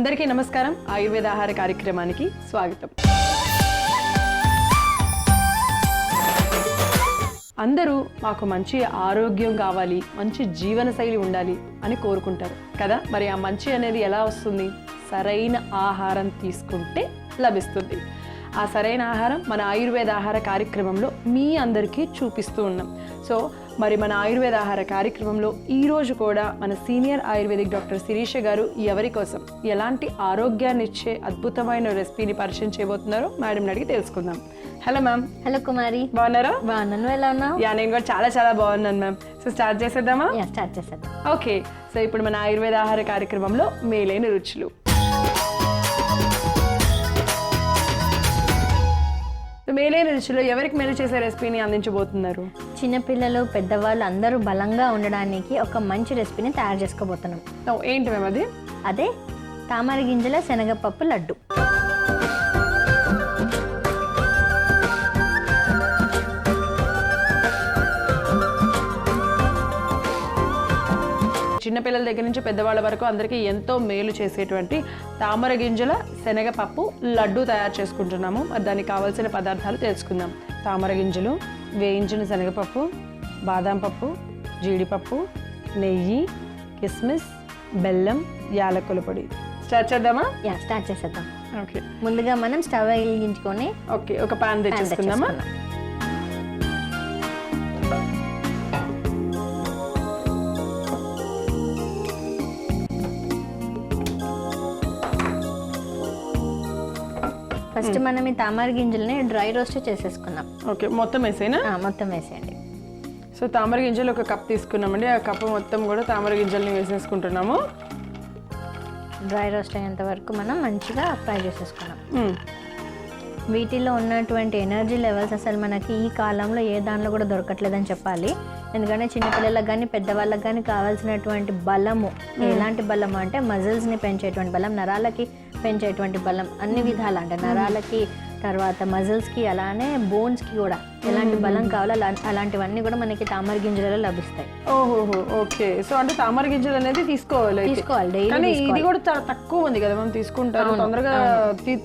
అందరికీ నమస్కారం. ఆయుర్వేద ఆహార కార్యక్రమానికి స్వాగతం. అందరూ మాకు మంచి ఆరోగ్యం కావాలి, మంచి జీవనశైలి ఉండాలి అని కోరుకుంటారు కదా. మరి ఆ మంచి అనేది ఎలా వస్తుంది? సరైన ఆహారం తీసుకుంటే లభిస్తుంది. ఆ సరైన ఆహారం మన ఆయుర్వేద ఆహార కార్యక్రమంలో మీ అందరికీ చూపిస్తూ ఉన్నాం. సో మరి మన ఆయుర్వేద ఆహార కార్యక్రమంలో ఈరోజు కూడా మన సీనియర్ ఆయుర్వేదిక్ డాక్టర్ శిరీష గారు ఎవరి కోసం ఎలాంటి ఆరోగ్యాన్ని ఇచ్చే అద్భుతమైన రెసిపీని పరిచయం చేయబోతున్నారో మేడం అడిగి తెలుసుకుందాం. Hello ma'am. హలో కుమారి. బాగున్నారా? బాగున్నాను. ఎలా ఉన్నావు? నేను కూడా చాలా బాగున్నాను మ్యామ్. సో స్టార్ట్ చేసేద్దామా? స్టార్ట్ చేసేద్దాం. ఓకే. సో ఇప్పుడు మన ఆయుర్వేద ఆహార కార్యక్రమంలో మేలైన రుచులు. మేలైన రుచిలో ఎవరికి మేలు చేసే రెసిపీని అందించబోతున్నారు? చిన్నపిల్లలు, పెద్దవాళ్ళు అందరూ బలంగా ఉండడానికి ఒక మంచి రెసిపీని తయారు చేసుకోబోతున్నాం. ఏంటి మేము అది? అదే తామర గింజల శనగపప్పు లడ్డు. చిన్నపిల్లల దగ్గర నుంచి పెద్దవాళ్ళ వరకు అందరికీ ఎంతో మేలు చేసేటువంటి తామర గింజల శనగపప్పు లడ్డు తయారు చేసుకుంటున్నాము. మరి దానికి కావాల్సిన పదార్థాలు తెలుసుకుందాం. తామర గింజలు, వేయించిన శనగపప్పు, బాదం పప్పు, జీడిపప్పు, నెయ్యి, కిస్మిస్, బెల్లం, యాలకుల పొడి. స్టార్ట్ చేద్దామా? స్టార్ట్ చేసేద్దాం. ఓకే. ముందుగా మనం స్టవ్ వెలిగించుకొని ఒక పాన్ తెచ్చేసుకుందామా? ఫస్ట్ మనం ఈ తామర గింజల్ని డ్రై రోస్ట్ చేసేసుకున్నాం. ఓకే. మొత్తం వేసేనా? మొత్తం వేసేయండి. సో తామర గింజలు ఒక కప్ తీసుకున్నామండి. ఆ కప్పు మొత్తం కూడా తామర గింజల్ని వేసేసుకుంటున్నాము. డ్రై రోస్ట్ అయ్యేంత వరకు మనం మంచిగా ఫ్రై చేసేసుకున్నాం. వీటిలో ఉన్నటువంటి ఎనర్జీ లెవెల్స్ అసలు మనకి ఈ కాలంలో ఏ దానిలో కూడా దొరకట్లేదని చెప్పాలి. ఎందుకంటే చిన్నపిల్లలకు కానీ పెద్దవాళ్ళకి కానీ కావాల్సినటువంటి బలము, ఎలాంటి బలం అంటే మజిల్స్ని పెంచేటువంటి బలం, నరాలకి పెంచేటువంటి బలం, అన్ని విధాలు అంటే నరాలకి, తర్వాత మజిల్స్కి, అలానే బోన్స్కి కూడా ఎలాంటి బలం కావాలో అలాంటివన్నీ కూడా మనకి తామర గింజలలో లభిస్తాయి. ఓహో. ఓకే. సో అంటే తామర గింజలు అనేది తీసుకోవాలి డైలీ. ఇది కూడా చాలా తక్కువ ఉంది కదా మనం తీసుకుంటారు, తొందరగా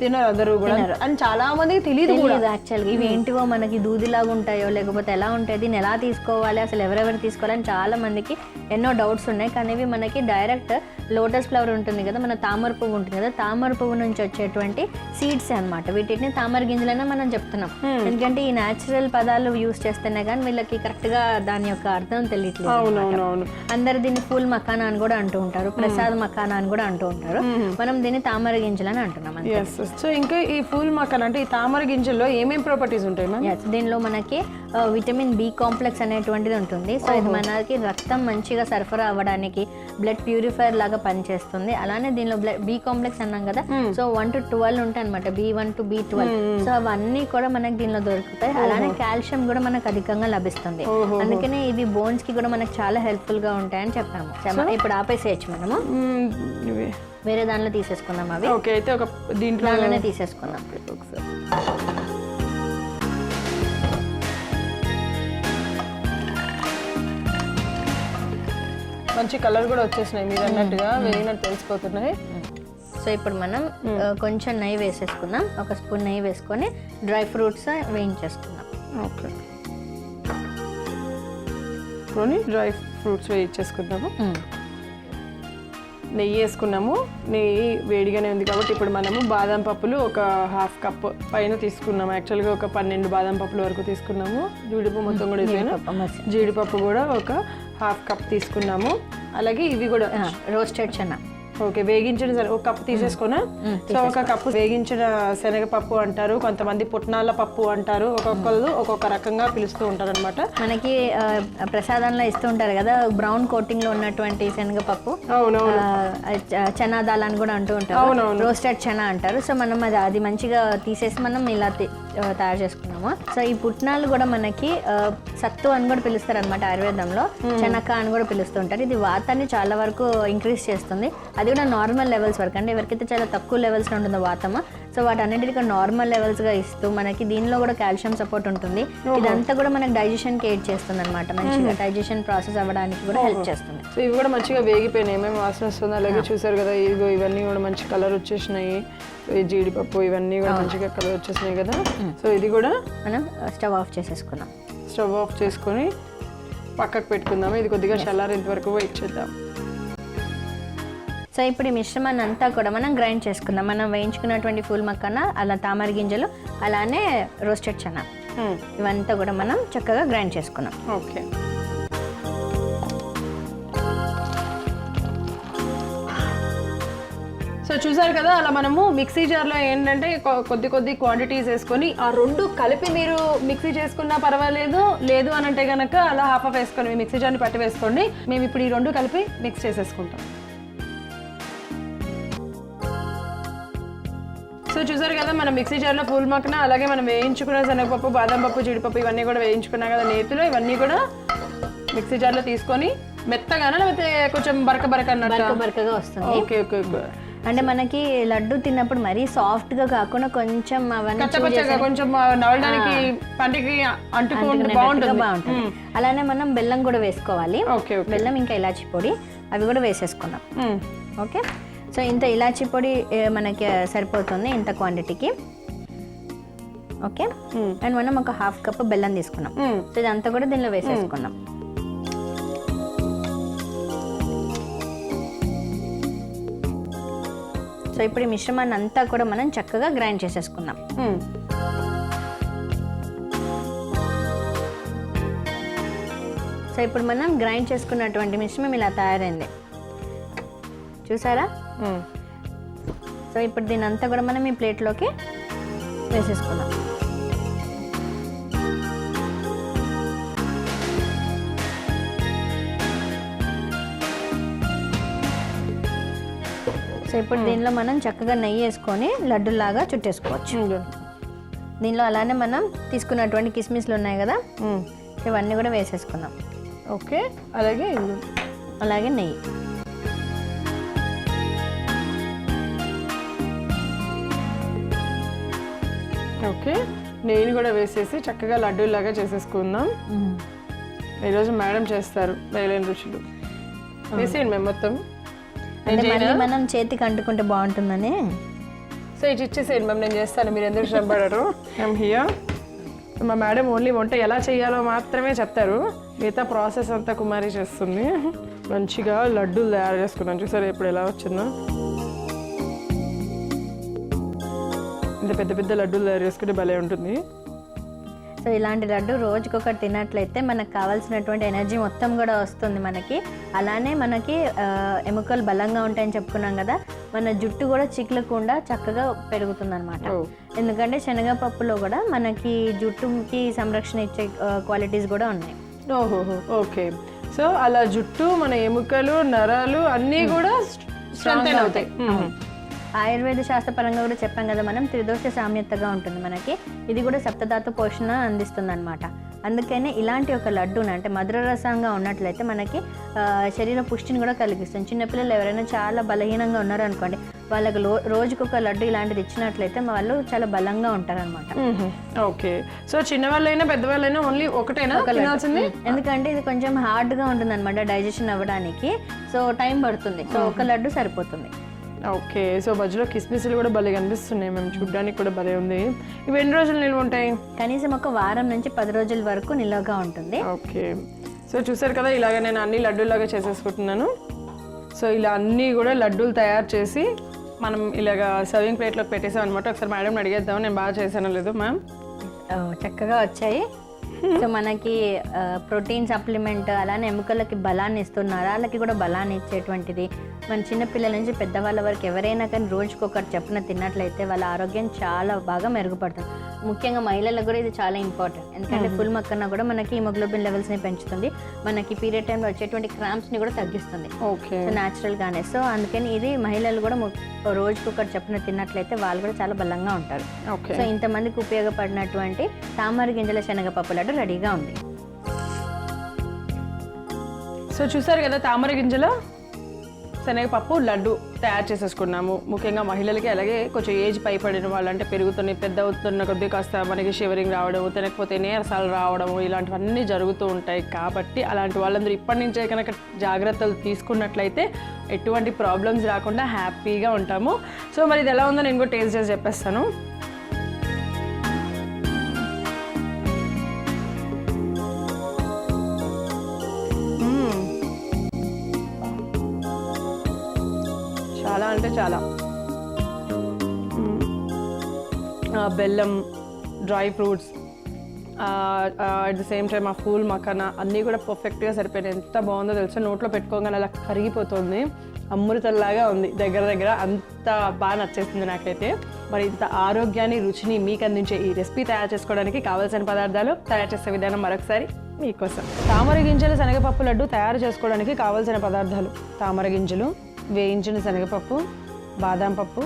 తినరు అందరూ కూడా, అని చాలా మందికి తెలియదు యాక్చువల్గా. ఇవి ఏంటివో మనకి దూదిలాగా ఉంటాయో లేకపోతే ఎలా ఉంటాయి, దీన్ని ఎలా తీసుకోవాలి, అసలు ఎవరెవరు తీసుకోవాలని చాలా మందికి ఎన్నో డౌట్స్ ఉన్నాయి. కానీ ఇవి మనకి డైరెక్ట్ లోటస్ ఫ్లవర్ ఉంటుంది కదా, మన తామర పువ్వు ఉంటుంది కదా, తామర పువ్వు నుంచి వచ్చేటువంటి సీడ్స్ అన్నమాట. వీటిని తామర గింజలైనా మనం చెప్తున్నాం. ఎందుకంటే ఈ న్యాచురల్ పదాలు యూజ్ చేస్తేనే కానీ వీళ్ళకి కరెక్ట్ గా దాని యొక్క అర్థం తెలియట్లేదు. అందరు దీన్ని ఫూల్ మఖానా అని కూడా అంటూ ఉంటారు, ప్రసాద్ మఖానా అని కూడా అంటూ ఉంటారు. మనం దీన్ని తామర గింజలని అంటున్నాం. సో ఇంకా ఈ ఫూల్ మఖానా అంటే ఈ తామర గింజల్లో ఏమేమి ప్రాపర్టీస్ ఉంటాయి? దీనిలో మనకి విటమిన్ బి కాంప్లెక్స్ అనేటువంటిది ఉంటుంది. సో ఇది మనకి రక్తం మంచిగా సరఫరా అవ్వడానికి బ్లడ్ ప్యూరిఫైర్ లాగా పనిచేస్తుంది. అలానే దీనిలో బి కాంప్లెక్స్ అన్నాం కదా, సో 1 to 12 ఉంటాయి అనమాట, B1 to B12. సో అవన్నీ కూడా మనకి దీనిలో దొరుకుతాయి. అలానే కాల్షియం కూడా మనకు అధికంగా లభిస్తుంది. అందుకనే ఇవి బోన్స్ కి కూడా మనకు చాలా హెల్ప్ఫుల్ గా ఉంటాయని చెప్పాము. ఇప్పుడు ఆపేసేయచ్చు, మనము వేరే దానిలో తీసేసుకుందాం. అవి అయితే ఒక దీంట్లోనే తీసేసుకుందాం. మంచి కలర్ కూడా వచ్చేసినాయి, మీరు అన్నట్టుగా వేయినట్టు తెలిసిపోతున్నాయి. సో ఇప్పుడు మనం కొంచెం నెయ్యి వేసేసుకుందాం. ఒక స్పూన్ నెయ్యి వేసుకొని డ్రై ఫ్రూట్స్ వేయించేసుకుందాం. ఓకే. డ్రై ఫ్రూట్స్ వేయించేసుకుందాము. నెయ్యి వేసుకున్నాము. నెయ్యి వేడిగానే ఉంది కాబట్టి ఇప్పుడు మనము బాదం పప్పులు ఒక 1/2 కప్ పైన తీసుకున్నాము. యాక్చువల్గా ఒక 12 బాదం పప్పుల వరకు తీసుకున్నాము. జీడిపప్పు మొత్తం కూడా జీడిపప్పు కూడా ఒక 1/2 కప్ తీసుకున్నాము. అలాగే ఇవి కూడా రోస్టెడ్ చెన్నా. ఓకే. వేగించిన ఒక కప్పు తీసేసుకున్నా. సో ఒక కప్పు వేగించిన శనగపప్పు అంటారు, కొంతమంది పుట్నాల పప్పు అంటారు, ఒక్కొక్కరు ఒక్కొక్క రకంగా పిలుస్తూ ఉంటారు అనమాట. మనకి ప్రసాదంలో ఇస్తూ ఉంటారు కదా బ్రౌన్ కోటింగ్ లో ఉన్నటువంటి శనగపప్పు, చనా దాల్ అని కూడా అంటూ ఉంటారు, రోస్టెడ్ చనా అంటారు. సో మనం అది మంచిగా తీసేసి మనం ఇలా తయారు చేసుకున్నాము. సో ఈ పుట్నాలు కూడా మనకి సత్తు అని కూడా పిలుస్తారు అనమాట ఆయుర్వేదంలో, చనక అని కూడా పిలుస్తుంటారు. ఇది వాతాన్ని చాలా వరకు ఇంక్రీజ్ చేస్తుంది. అది కూడా నార్మల్ లెవెల్స్ వరకు, అంటే ఎవరికైతే చాలా తక్కువ లెవెల్స్లో ఉంటుందో వాతము సో వాటన్నిటికీ నార్మల్ లెవెల్స్గా ఇస్తూ మనకి దీనిలో కూడా కాల్షియం సపోర్ట్ ఉంటుంది. ఇదంతా కూడా మనకి డైజెషన్కి ఎయిడ్ చేస్తుంది అనమాట, మంచిగా డైజెషన్ ప్రాసెస్ అవ్వడానికి కూడా హెల్ప్ చేస్తుంది. సో ఇవి కూడా మంచిగా వేగిపోయినాయి, ఏమేమి వాసన వస్తుంది. అలాగే చూసారు కదా ఇదిగో ఇవన్నీ కూడా మంచి కలర్ వచ్చేసినాయి. ఈ జీడిపప్పు ఇవన్నీ కూడా మంచిగా కలర్ వచ్చేసినాయి కదా. సో ఇది కూడా మనం స్టవ్ ఆఫ్ చేసేసుకున్నాం. స్టవ్ ఆఫ్ చేసుకొని పక్కకు పెట్టుకుందాము. ఇది కొద్దిగా చల్లారేంత వరకు వెయిట్ చేద్దాం. సో ఇప్పుడు ఈ మిశ్రమాన్ని అంతా కూడా మనం గ్రైండ్ చేసుకుందాం. మనం వేయించుకున్నటువంటి ఫూల్ మక్కన, అలా తామర గింజలు, అలానే రోస్టెడ్ చనా, ఇవంతా కూడా మనం చక్కగా గ్రైండ్ చేసుకున్నాం. ఓకే. సో చూసారు కదా, అలా మనము మిక్సీ జార్లో ఏంటంటే కొద్ది క్వాంటిటీస్ వేసుకొని ఆ రెండు కలిపి మీరు మిక్సీ చేసుకున్నా పర్వాలేదు, లేదు అని అంటే కనుక అలా హాఫ్ వేసుకొని మీ మిక్సీ జార్ని పట్టి వేసుకోండి. మేము ఇప్పుడు ఈ రెండు కలిపి మిక్స్ చేసేసుకుంటాం. సో చూసారు కదా, మనం మిక్సీ జార్లో పూల్ మక్కన, అలాగే మనం వేయించుకున్న శనగపప్పు, బాదం పప్పు, జీడిపప్పు ఇవన్నీ కూడా వేయించుకున్నాం కదా నేతిలో, ఇవన్నీ కూడా మిక్సీ జార్లో తీసుకొని మెత్తగానే లేకపోతే కొంచెం బరక అన్నట్టు బరకగా వస్తుంది. Okay okay okay. అంటే మనకి లడ్డు తిన్నప్పుడు మరీ సాఫ్ట్ గా కాకుండా కొంచెం అవన్నీ కొంచెం నవలడానికి పంటికి అంటుకుంటే బాగుంటుంది. అలానే మనం బెల్లం కూడా వేసుకోవాలి. బెల్లం ఇంకా ఇలాచి పొడి అవి కూడా వేసేసుకున్నాం. ఓకే. సో ఇంత ఇలాచి పొడి మనకి సరిపోతుంది ఇంత క్వాంటిటీకి. ఓకే. అండ్ మనం ఒక హాఫ్ కప్ బెల్లం తీసుకున్నాం. సో ఇదంతా కూడా దీనిలో వేసేసుకున్నాం. సో ఇప్పుడు ఈ మిశ్రమాన్ని అంతా కూడా మనం చక్కగా గ్రైండ్ చేసేసుకుందాం. సో ఇప్పుడు మనం గ్రైండ్ చేసుకున్నటువంటి మిశ్రమం ఇలా తయారైంది, చూసారా? సో ఇప్పుడు దీని అంతా కూడా మనం ఈ ప్లేట్లోకి వేసేసుకుందాం. సో ఇప్పుడు దీనిలో మనం చక్కగా నెయ్యి వేసుకొని లడ్డులాగా చుట్టేసుకోవచ్చు. దీనిలో అలానే మనం తీసుకున్నటువంటి కిస్మిస్లు ఉన్నాయి కదా, ఇవన్నీ కూడా వేసేసుకుందాం. ఓకే. అలాగే నెయ్యి. ఓకే. నెయ్యిని కూడా వేసేసి చక్కగా లడ్డూలాగా చేసేసుకుందాం. ఈరోజు మేడం చేస్తారు వేలేని రుచులు. వేసేయండి మేము మొత్తం. మనం చేతికి అంటుకుంటే బాగుంటుందని. సో ఇది ఇచ్చేసేయండి మ్యామ్, నేను చేస్తాను, మీరు ఎందుకు శ్రమపడరు. I'm here. మా మేడం ఓన్లీ వంట ఎలా చేయాలో మాత్రమే చెప్తారు, మిగతా ప్రాసెస్ అంతా కుమారి చేస్తుంది. మంచిగా లడ్డూలు తయారు చేసుకున్నాను, చూసారు ఇప్పుడు ఎలా వచ్చిందో. ఇంత పెద్ద పెద్ద లడ్డూలు తయారు చేసుకుంటే భలే ఉంటుంది. సో ఇలాంటి లడ్డు రోజుకొకటి తిన్నట్లయితే మనకు కావాల్సినటువంటి ఎనర్జీ మొత్తం కూడా వస్తుంది మనకి. అలానే మనకి ఎముకలు బలంగా ఉంటాయని చెప్పుకున్నాం కదా, మన జుట్టు కూడా చిక్లకుండా చక్కగా పెరుగుతుంది అనమాట. ఎందుకంటే శనగపప్పులో కూడా మనకి జుట్టుకి సంరక్షణ ఇచ్చే క్వాలిటీస్ కూడా ఉన్నాయి. ఓహోహో. ఓకే. సో అలా జుట్టు, మన ఎముకలు, నరాలు అన్నీ కూడా స్ట్రెంగ్తెన్ అవుతాయి. ఆయుర్వేద శాస్త్రపరంగా కూడా చెప్పాం కదా మనం, త్రిదోష సామ్యతగా ఉంటుంది మనకి. ఇది కూడా సప్తధాతు పోషణ అందిస్తుంది అనమాట. అందుకనే ఇలాంటి ఒక లడ్డూని అంటే మధుర రసంగా ఉన్నట్లయితే మనకి శరీర పుష్టిని కూడా కలిగిస్తుంది. చిన్నపిల్లలు ఎవరైనా చాలా బలహీనంగా ఉన్నారు అనుకోండి, వాళ్ళకి రోజుకొక లడ్డు ఇలాంటిది ఇచ్చినట్లయితే వాళ్ళు చాలా బలంగా ఉంటారనమాట. ఓకే. సో చిన్నవాళ్ళైనా పెద్దవాళ్ళైనా ఓన్లీ ఒకటేనా తినాల్సింది? ఎందుకంటే ఇది కొంచెం హార్డ్గా ఉంటుంది అనమాట డైజెషన్ అవ్వడానికి, సో టైం పడుతుంది. సో ఒక లడ్డు సరిపోతుంది. ఓకే. సో మధ్యలో కిస్మిస్లు కూడా భలే కనిపిస్తున్నాయి, మేము చూడడానికి కూడా భలే ఉంది. ఇవి ఎన్ని రోజులు నిల్వ ఉంటాయి? కనీసం ఒక వారం నుంచి 10 రోజుల వరకు నిల్వగా ఉంటుంది. ఓకే. సో చూసారు కదా, ఇలాగ నేను అన్ని లడ్డూలాగా చేసేసుకుంటున్నాను. సో ఇలా అన్నీ కూడా లడ్డూలు తయారు చేసి మనం ఇలాగ సర్వింగ్ ప్లేట్లోకి పెట్టేసాం అనమాట. ఒకసారి మేడం అడిగేద్దాం, నేను బాగా చేశానో లేదు. మ్యామ్ చక్కగా వచ్చాయి. సో మనకి ప్రోటీన్ సప్లిమెంట్, అలానే ఎముకలకి బలాన్ని ఇస్తుంది, నరాలకి కూడా బలాన్ని ఇచ్చేటువంటిది. మన చిన్నపిల్లల నుంచి పెద్దవాళ్ళ వరకు ఎవరైనా కానీ రోజుకొకటి చప్పున తిన్నట్లయితే వాళ్ళ ఆరోగ్యం చాలా బాగా మెరుగుపడుతుంది. ముఖ్యంగా మహిళలకు కూడా ఇది చాలా ఇంపార్టెంట్. ఎందుకంటే ఫుల్ మక్కన కూడా మనకి హిమోగ్లోబిన్ లెవెల్స్ని పెంచుతుంది, మనకి పీరియడ్ టైంలో వచ్చేటువంటి క్రాంప్స్ని కూడా తగ్గిస్తుంది. ఓకే. సో న్యాచురల్గానే. సో అందుకని ఇది మహిళలు కూడా రోజుకొకటి చప్పున తిన్నట్లయితే వాళ్ళు కూడా చాలా బలంగా ఉంటారు. సో ఇంతమందికి ఉపయోగపడినటువంటి తామర గింజల శనగపప్పు లడ్డు రెడీగా ఉంది. సో చూసారు కదా తామర గింజల శనగపప్పు లడ్డు తయారు చేసేసుకున్నాము. ముఖ్యంగా మహిళలకి, అలాగే కొంచెం ఏజ్ పైపడిన వాళ్ళు, అంటే పెరుగుతున్న పెద్ద అవుతున్న కొద్దీ కాస్త మనకి షివరింగ్ రావడం, తినకపోతే నీరసాలు రావడం, ఇలాంటివన్నీ జరుగుతూ ఉంటాయి. కాబట్టి అలాంటి వాళ్ళందరూ ఇప్పటి నుంచే కనుక జాగ్రత్తలు తీసుకున్నట్లయితే ఎటువంటి ప్రాబ్లమ్స్ రాకుండా హ్యాపీగా ఉంటాము. సో మరి ఇది ఎలా ఉందో నేను కూడా టేస్ట్ చేసి చెప్పేస్తాను. చాలా అంటే చాలా బెల్లం, dry fruits, at the same time ఆ ఫూల్ మఖానా అన్నీ కూడా పర్ఫెక్ట్గా సరిపోయినాయి. ఎంత బాగుందో తెలుసా, నోట్లో పెట్టుకోగానే అలా కరిగిపోతుంది, అమృతంలాగా ఉంది. దగ్గర అంత బాగా నచ్చేస్తుంది నాకైతే. మరి ఇంత ఆరోగ్యాన్ని, రుచిని మీకు అందించే ఈ రెసిపీ తయారు చేసుకోవడానికి కావాల్సిన పదార్థాలు, తయారు చేసే విధానం మరొకసారి మీకోసం. తామర గింజల శనగపప్పు లడ్డు తయారు చేసుకోవడానికి కావాల్సిన పదార్థాలు: తామర గింజలు, వేయించిన శనగపప్పు, బాదం పప్పు,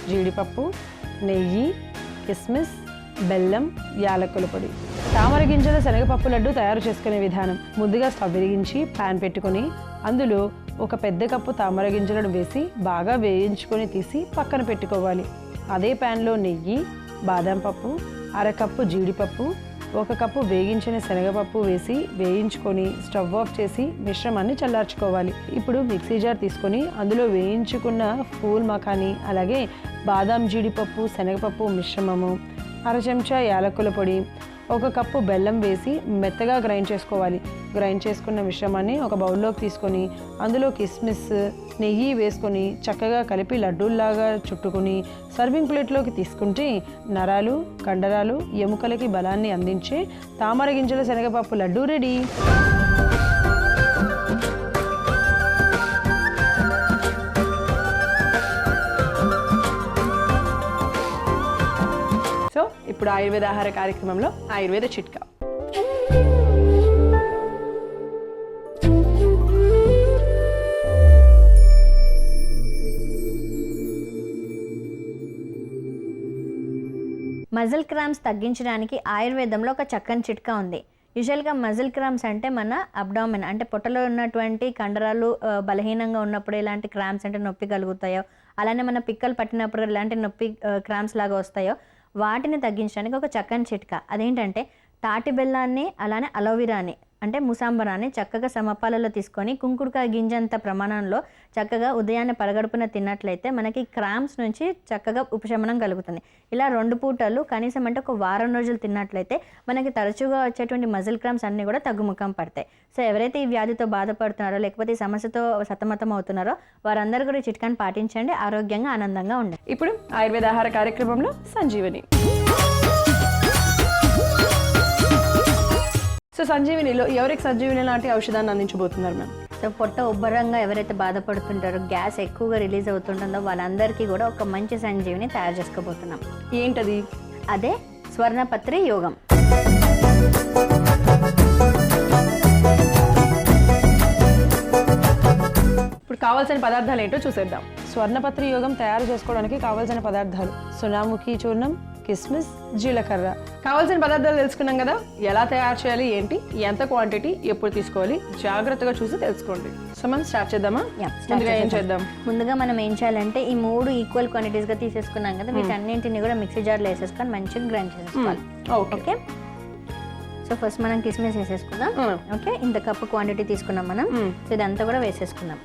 జీడిపప్పు, నెయ్యి, కిస్మిస్, బెల్లం, యాలకుల పొడి. తామర గింజల శనగపప్పు లడ్డు తయారు చేసుకునే విధానం: ముందుగా స్టవ్ వెలిగించి ప్యాన్ పెట్టుకొని అందులో ఒక పెద్ద కప్పు తామర గింజలను వేసి బాగా వేయించుకొని తీసి పక్కన పెట్టుకోవాలి. అదే ప్యాన్లో నెయ్యి, బాదం పప్పు, అరకప్పు జీడిపప్పు, 1 కప్పు వేగించిన శనగపప్పు వేసి వేయించుకొని స్టవ్ ఆఫ్ చేసి మిశ్రమాన్ని చల్లార్చుకోవాలి. ఇప్పుడు మిక్సీ జార్ తీసుకొని అందులో వేయించుకున్న ఫూల్ మఖానీ, అలాగే బాదాం, జీడిపప్పు, శనగపప్పు మిశ్రమము, 1/2 చెంచా యాలకుల పొడి, 1 కప్పు బెల్లం వేసి మెత్తగా గ్రైండ్ చేసుకోవాలి. గ్రైండ్ చేసుకున్న మిశ్రమాన్ని ఒక బౌల్లోకి తీసుకొని అందులో కిస్మిస్, నెయ్యి వేసుకొని చక్కగా కలిపి లడ్డూల్లాగా చుట్టుకొని సర్వింగ్ ప్లేట్లోకి తీసుకుంటే నరాలు, కండరాలు, ఎముకలకి బలాన్ని అందించే తామర గింజల శనగపప్పు లడ్డు రెడీ. సో ఇప్పుడు ఆయుర్వేద ఆహార కార్యక్రమంలో ఆయుర్వేద చిట్కా. మజిల్ క్రాంప్స్ తగ్గించడానికి ఆయుర్వేదంలో ఒక చక్కని చిట్కా ఉంది. యూజువల్గా మజిల్ క్రాంప్స్ అంటే మన అబ్డామిన్, అంటే పొట్టలో ఉన్నటువంటి కండరాలు బలహీనంగా ఉన్నప్పుడు ఎలాంటి క్రాంప్స్ అంటే నొప్పి కలుగుతాయో, అలానే మన పిక్కలు పట్టినప్పుడు ఎలాంటి నొప్పి క్రాంప్స్ లాగా వస్తాయో వాటిని తగ్గించడానికి ఒక చక్కని చిట్కా. అదేంటంటే తాటి బెల్లాన్ని, అలానే అలోవెరాని అంటే ముసాంబరాన్ని చక్కగా సమపాలలో తీసుకొని కుంకుడుకాయ గింజంత ప్రమాణంలో చక్కగా ఉదయాన్నే పరగడుపున తిన్నట్లయితే మనకి క్రాంప్స్ నుంచి చక్కగా ఉపశమనం కలుగుతుంది. ఇలా 2 పూటలు కనీసం అంటే ఒక వారం రోజులు తిన్నట్లయితే మనకి తరచుగా వచ్చేటువంటి మజిల్ క్రాంప్స్ అన్నీ కూడా తగ్గుముఖం పడతాయి. సో ఎవరైతే ఈ వ్యాధితో బాధపడుతున్నారో, లేకపోతే ఈ సమస్యతో సతమతం అవుతున్నారో వారందరూ కూడా ఈ చిట్కాని పాటించండి, ఆరోగ్యంగా ఆనందంగా ఉండండి. ఇప్పుడు ఆయుర్వేద ఆహార కార్యక్రమంలో సంజీవని. సో సంజీవినిలో ఎవరికి సంజీవిని లాంటి ఔషధాన్ని అందించబోతున్నారు మ్యామ్? సో పొట్ట ఉబ్బరంగా ఎవరైతే బాధపడుతుంటారో, గ్యాస్ ఎక్కువగా రిలీజ్ అవుతుంటుందో వాళ్ళందరికీ కూడా ఒక మంచి సంజీవిని తయారు చేసుకోబోతున్నాం. ఏంటది? అదే స్వర్ణపత్రి యోగం. ఇప్పుడు కావాల్సిన పదార్థాలు ఏంటో చూసేద్దాం. స్వర్ణపత్రి యోగం తయారు చేసుకోవడానికి కావాల్సిన పదార్థాలు: సునాముఖి చూర్ణం, కిస్మిస్, జీలకర్ర. కావాల్సిన పదార్థాలు తెలుసుకున్నాం కదా, ఎలా తయారు చేయాలి, ఏంటి, ఎంత క్వాంటిటీ, ఎప్పుడు తీసుకోవాలి, జాగ్రత్తగా చూసి తెలుసుకోండి. సో మనం స్టార్ట్ చేద్దామా? ముందుగా ఏం చేద్దాం? ముందుగా మనం ఏం చేయాలంటే ఈ 3 ఈక్వల్ క్వాంటిటీస్గా తీసేసుకున్నాం కదా, వీటన్నింటిని కూడా మిక్సీ జార్లో వేసేసుకొని మంచిగా గ్రైండ్ చేసేసుకోవాలి. ఓకే. సో ఫస్ట్ మనం కిస్మిస్ వేసేసుకుందాం. ఓకే, ఇంత కప్పు క్వాంటిటీ తీసుకున్నాం మనం. సో ఇదంతా కూడా వేసేసుకుందాం.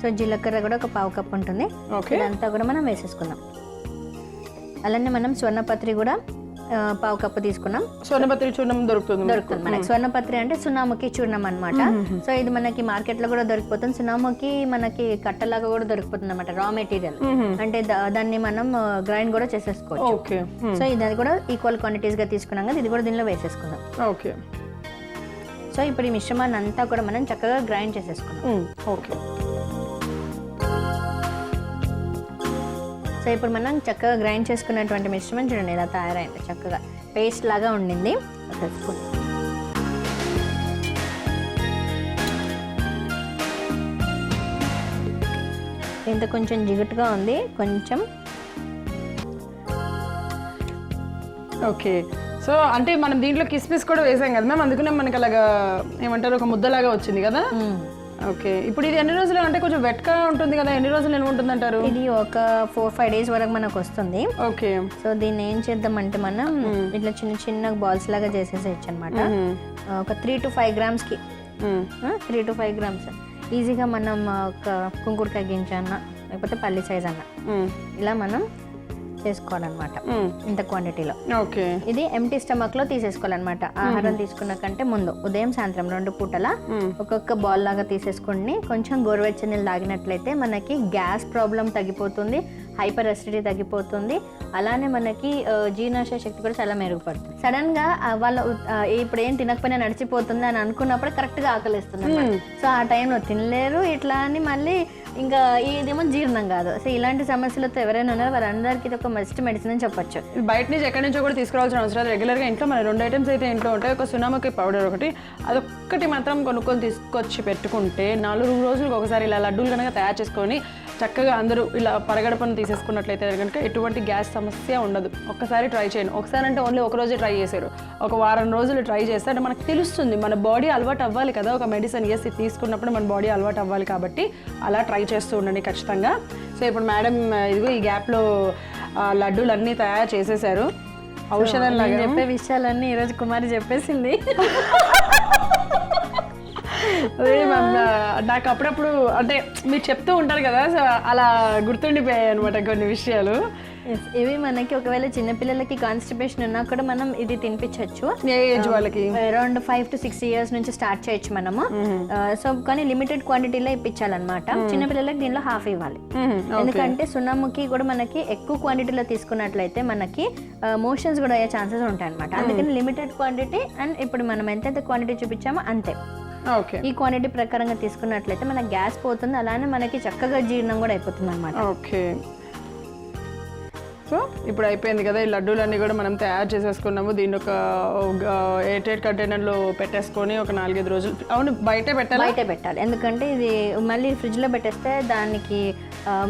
సో జీలకర్ర కూడా ఒక 1/2 కప్పు ఉంటుంది. ఇదంతా కూడా మనం వేసేసుకుందాం. అలానే మనం స్వర్ణపత్రి కూడా 1/2 కప్పు తీసుకున్నాం. స్వర్ణపత్రి చూర్ణం దొరుకుతుంది మనకి. స్వర్ణపత్రి అంటే సునాముఖి చూర్ణం అనమాట. సో ఇది మనకి మార్కెట్ లో కూడా దొరికిపోతుంది. సునాముఖి మనకి కట్టలాగా కూడా దొరికిపోతుంది అనమాట, రా మెటీరియల్. అంటే దాన్ని మనం గ్రైండ్ కూడా చేసేసుకోవచ్చు. సో ఇది కూడా ఈక్వల్ క్వాంటిటీస్ గా తీసుకున్నాం కదా, ఇది కూడా దీనిలో వేసేసుకుందాం. ఓకే. సో ఇప్పుడు ఈ మిశ్రమాన్ని అంతా కూడా మనం చక్కగా గ్రైండ్ చేసేసుకున్నాం. ఓకే. సో ఇప్పుడు మనం చక్కగా గ్రైండ్ చేసుకున్నటువంటి మిశ్రమం చూడండి ఇలా తయారైంది, చక్కగా పేస్ట్ లాగా ఉండింది. ఇంత కొంచెం జిగుటుగా ఉంది కొంచెం. ఓకే. సో అంటే మనం దీంట్లో కిస్మిస్ కూడా వేసాం కదా మ్యామ్, అందుకనే మనకి అలాగా ఏమంటారు ఒక ముద్దలాగా వచ్చింది కదా. ఓకే, ఇప్పుడు ఇది ఎన్ని రోజులు అంటే కొంచెం వెట్గా ఉంటుంది కదా, ఎన్ని రోజులు నిల్వ ఉంటుంది అంటారు? ఇది ఒక 4-5 days వరకు మనకు వస్తుంది. ఓకే, సో దీన్ని ఏం చేద్దామంటే మనం ఇట్లా చిన్న చిన్న బాల్స్ లాగా చేసేసేయచ్చు అనమాట. ఒక 3 to 5 grams కి 3 to 5 grams ఈజీగా మనం ఒక కుంకుడుకాయ గింజ అన్న లేకపోతే పల్లి సైజ్ అన్న ఇలా మనం చేసుకోవాలన్నమాట ఇంత క్వాంటిటీలో. ఓకే, ఇది ఎంటీ స్టమక్ లో తీసేసుకోవాలన్నమాట. ఆహారం తీసుకున్న కంటే ముందు ఉదయం సాయంత్రం 2 పూటల ఒక్కొక్క బాల్ లాగా తీసేసుకుని కొంచెం గోరువెచ్చని నీళ్ళు తాగినట్లయితే మనకి గ్యాస్ ప్రాబ్లం తగ్గిపోతుంది, హైపర్ అసిడిటీ తగ్గిపోతుంది, అలానే మనకి జీర్ణాశయ శక్తి కూడా చాలా మెరుగుపడుతుంది. సడన్ గా వాళ్ళు ఇప్పుడు ఏం తినకపోయినా నడిచిపోతుంది అని అనుకున్నప్పుడు కరెక్ట్ గా ఆకలిస్తుంది. సో ఆ టైంలో తినలేరు, ఇట్లా అని మళ్ళీ ఇంకా ఇదేమో జీర్ణం కాదు. సో ఇలాంటి సమస్యలతో ఎవరైనా ఉన్నారో వారందరికీ ఇది ఒక మస్ట్ మెడిసిన్ అని చెప్పొచ్చు. బయట నుంచి ఎక్కడి నుంచో కూడా తీసుకురావాల్సిన అవసరం రెగ్యులర్ గా ఇంట్లో మన 2 items అయితే ఇంట్లో ఉంటాయి. ఒక సునామకి పౌడర్ ఒకటి, అదొక్కటి మాత్రం కొనుక్కొని తీసుకొచ్చి పెట్టుకుంటే 4 రోజులకు ఒకసారి ఇలా లడ్డూలు కనుక తయారు చేసుకొని చక్కగా అందరూ ఇలా పరగడపను తీసేసుకున్నట్లయితే కనుక ఎటువంటి గ్యాస్ సమస్య ఉండదు. ఒక్కసారి ట్రై చేయండి. ఒకసారి అంటే ఓన్లీ ఒక రోజే ట్రై చేశారు, ఒక వారం రోజులు ట్రై చేస్తే అంటే మనకు తెలుస్తుంది, మన బాడీ అలవాటు అవ్వాలి కదా ఒక మెడిసిన్. ఎస్, ఇది తీసుకున్నప్పుడు మన బాడీ అలవాటు అవ్వాలి కాబట్టి అలా ట్రై చేస్తూ ఉండండి ఖచ్చితంగా. సో ఇప్పుడు మేడం ఇదిగో ఈ గ్యాప్లో లడ్డూలు అన్నీ తయారు చేసేసారు. ఔషధం లాగా చెప్పే విషయాలన్నీ ఈరోజు కుమారి చెప్పేసింది. నాకు అప్పుడప్పుడు అంటే మీరు చెప్తూ ఉంటారు కదా, సో అలా గుర్తుండిపోయాయి అనమాట కొన్ని విషయాలు. ఇవి మనకి ఒకవేళ చిన్నపిల్లలకి కాన్స్టిపేషన్ ఉన్నా కూడా మనం ఇది తినిపించవచ్చు. ఏ ఏజ్ వాళ్ళకి? అరౌండ్ 5 to 6 years నుంచి స్టార్ట్ చేయొచ్చు మనము. సో కానీ లిమిటెడ్ క్వాంటిటీలో ఇప్పించాలన్నమాట. చిన్నపిల్లలకి దీనిలో హాఫ్ ఇవ్వాలి. ఎందుకంటే సున్నాముకి కూడా మనకి ఎక్కువ క్వాంటిటీలో తీసుకున్నట్లయితే మనకి మోషన్స్ కూడా అయ్యే ఛాన్సెస్ ఉంటాయి అనమాట. అందుకని లిమిటెడ్ క్వాంటిటీ అండ్ ఇప్పుడు మనం ఎంతైతే క్వాంటిటీ చూపించామో అంతే. ఈ క్వాంటిటీ ప్రకారంగా తీసుకున్నట్లయితే మనకి గ్యాస్ పోతుంది, అలానే మనకి చక్కగా జీర్ణం కూడా అయిపోతుంది అనమాట. ఓకే, సో ఇప్పుడు అయిపోయింది కదా, ఈ లడ్డూలన్నీ కూడా మనం తయారు చేసేసుకున్నాము. దీన్ని ఒక ఎయిర్టైట్ కంటైనర్లో పెట్టేసుకొని ఒక 4-5 రోజులు. అవును, బయటే పెట్టాలి. ఎందుకంటే ఇది మళ్ళీ ఫ్రిడ్జ్ లో పెట్టేస్తే దానికి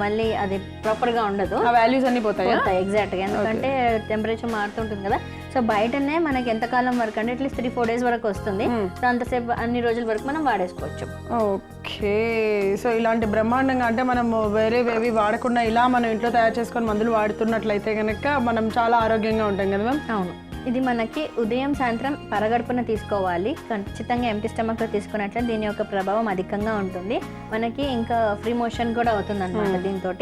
మళ్ళీ అది ప్రాపర్ గా ఉండదు, ఆ వాల్యూస్ అన్ని పోతాయి. ఎగ్జాక్ట్ గా, ఎందుకంటే టెంపరేచర్ మారుతుంటుంది కదా. సో బయటనే మనకి ఎంతకాలం వరకు అంటే అట్లీస్ట్ 3-4 days వరకు వస్తుంది. సో అంతసేపు అన్ని రోజుల వరకు మనం వాడేసుకోవచ్చు. ఓకే, సో ఇలాంటి బ్రహ్మాండంగా అంటే మనం వేరేవేవి వాడకుండా ఇలా మనం ఇంట్లో తయారు చేసుకొని మందులు వాడుతున్నట్లయితే కనుక మనం చాలా ఆరోగ్యంగా ఉంటాం కదా మ్యామ్. అవును, ఇది మనకి ఉదయం సాయంత్రం పరగడుపున తీసుకోవాలి. ఖచ్చితంగా ఎంటీ స్టమక్లో తీసుకున్నట్లే దీని యొక్క ప్రభావం అధికంగా ఉంటుంది. మనకి ఇంకా ఫ్రీ మోషన్ కూడా అవుతుంది అనమాట. దీంతో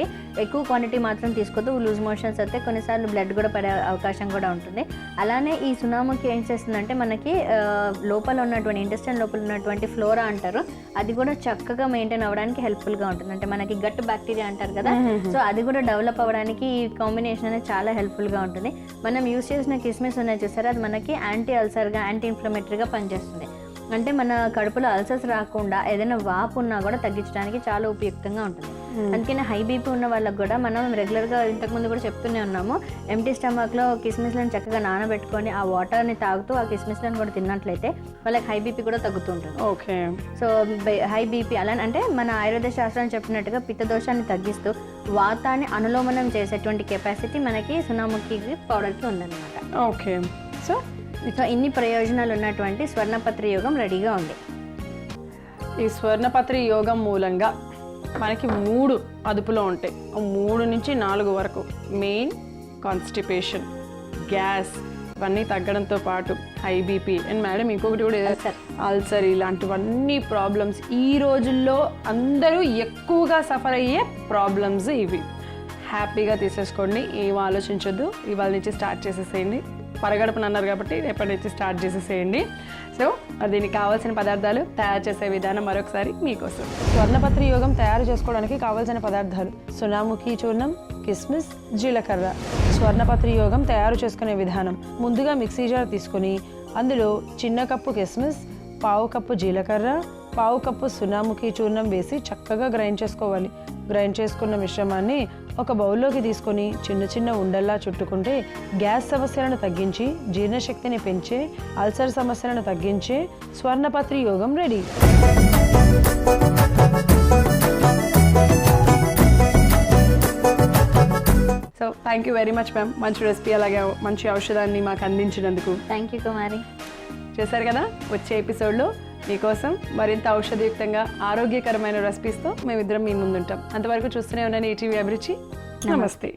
ఎక్కువ క్వాంటిటీ మాత్రం తీసుకోవద్దు. లూజ్ మోషన్స్ అయితే కొన్నిసార్లు బ్లడ్ కూడా పడే అవకాశం కూడా ఉంటుంది. అలానే ఈ సునాముకి ఏం చేస్తుందంటే మనకి లోపల ఉన్నటువంటి ఇంటెస్టైన్ లోపల ఉన్నటువంటి ఫ్లోరా అంటారు, అది కూడా చక్కగా మెయింటైన్ అవ్వడానికి హెల్ప్ఫుల్గా ఉంటుంది. అంటే మనకి గట్ బ్యాక్టీరియా అంటారు కదా, సో అది కూడా డెవలప్ అవ్వడానికి ఈ కాంబినేషన్ అనేది చాలా హెల్ప్ఫుల్గా ఉంటుంది. మనం యూస్ చేసిన కిస్మిస్ చూసారా, అది మనకి యాంటీ అల్సర్గా యాంటీ ఇన్ఫ్లమేటరీగా పనిచేస్తుంది. అంటే మన కడుపులో అల్సర్స్ రాకుండా ఏదైనా వాపు ఉన్నా కూడా తగ్గించడానికి చాలా ఉపయుక్తంగా ఉంటుంది. అందుకని హై బీపీ ఉన్న వాళ్ళకి కూడా మనం రెగ్యులర్గా ఇంతకుముందు కూడా చెప్తూనే ఉన్నాము, ఎంటీ స్టమక్లో కిస్మిస్లను చక్కగా నానబెట్టుకొని ఆ వాటర్ని తాగుతూ ఆ కిస్మిస్లను కూడా తిన్నట్లయితే వాళ్ళకి హై బీపీ కూడా తగ్గుతుంటుంది. ఓకే, సో హై బీపీ అలా అంటే మన ఆయుర్వేద శాస్త్రం చెప్పినట్టుగా పిత్తదోషాన్ని తగ్గిస్తూ వాతాన్ని అనులోమనం చేసేటువంటి కెపాసిటీ మనకి సునాముఖి పౌడర్కి ఉందన్నమాట. ఓకే, సో ఇన్ని ప్రయోజనాలు ఉన్నటువంటి స్వర్ణపత్రి యోగం రెడీగా ఉంది. ఈ స్వర్ణపత్రి యోగం మూలంగా మనకి 3 అదుపులో ఉంటాయి. 3 నుంచి 4 వరకు మెయిన్ కాన్స్టిపేషన్, గ్యాస్ ఇవన్నీ తగ్గడంతో పాటు హై బీపీ అండ్ మేడం ఇంకొకటి కూడా అల్సర్, ఇలాంటివన్నీ ప్రాబ్లమ్స్ ఈ రోజుల్లో అందరూ ఎక్కువగా సఫర్ అయ్యే ప్రాబ్లమ్స్ ఇవి. హ్యాపీగా తీసేసుకోండి, ఏం ఆలోచించొద్దు. ఇవాళ నుంచి స్టార్ట్ చేసేసేయండి. పరగడపని అన్నారు కాబట్టి రేపటి నుంచి స్టార్ట్ చేసేసేయండి. సో దీనికి కావాల్సిన పదార్థాలు, తయారు చేసే విధానం మరొకసారి మీకోసం. స్వర్ణపత్రి యోగం తయారు చేసుకోవడానికి కావాల్సిన పదార్థాలు: సునాముఖి చూర్ణం, కిస్మిస్, జీలకర్ర. స్వర్ణపత్రి యోగం తయారు చేసుకునే విధానం: ముందుగా మిక్సీ జార్ తీసుకొని అందులో చిన్న కప్పు కిస్మిస్, పావు కప్పు జీలకర్ర, పావు కప్పు సునాముఖి చూర్ణం వేసి చక్కగా గ్రైండ్ చేసుకోవాలి. గ్రైండ్ చేసుకున్న మిశ్రమాన్ని ఒక బౌల్లోకి తీసుకొని చిన్న చిన్న ఉండల్లా చుట్టుకుంటే గ్యాస్ సమస్యలను తగ్గించి జీర్ణశక్తిని పెంచే, అల్సర్ సమస్యలను తగ్గించే స్వర్ణపత్రి యోగం ready. So thank you very much ma'am, మంచి రెసిపీ అలాగే మంచి ఔషధాన్ని మాకు అందించినందుకు. థ్యాంక్ యూ కుమారి. చేశారు కదా, వచ్చే ఎపిసోడ్లో మీకోసం మరింత ఔషధయుక్తంగా ఆరోగ్యకరమైన రెసిపీస్తో మేమిద్దరం మీ ముందుంటాం. అంతవరకు చూస్తూనే ఉన్నాను ఈటీవీ అభిరుచి. నమస్తే.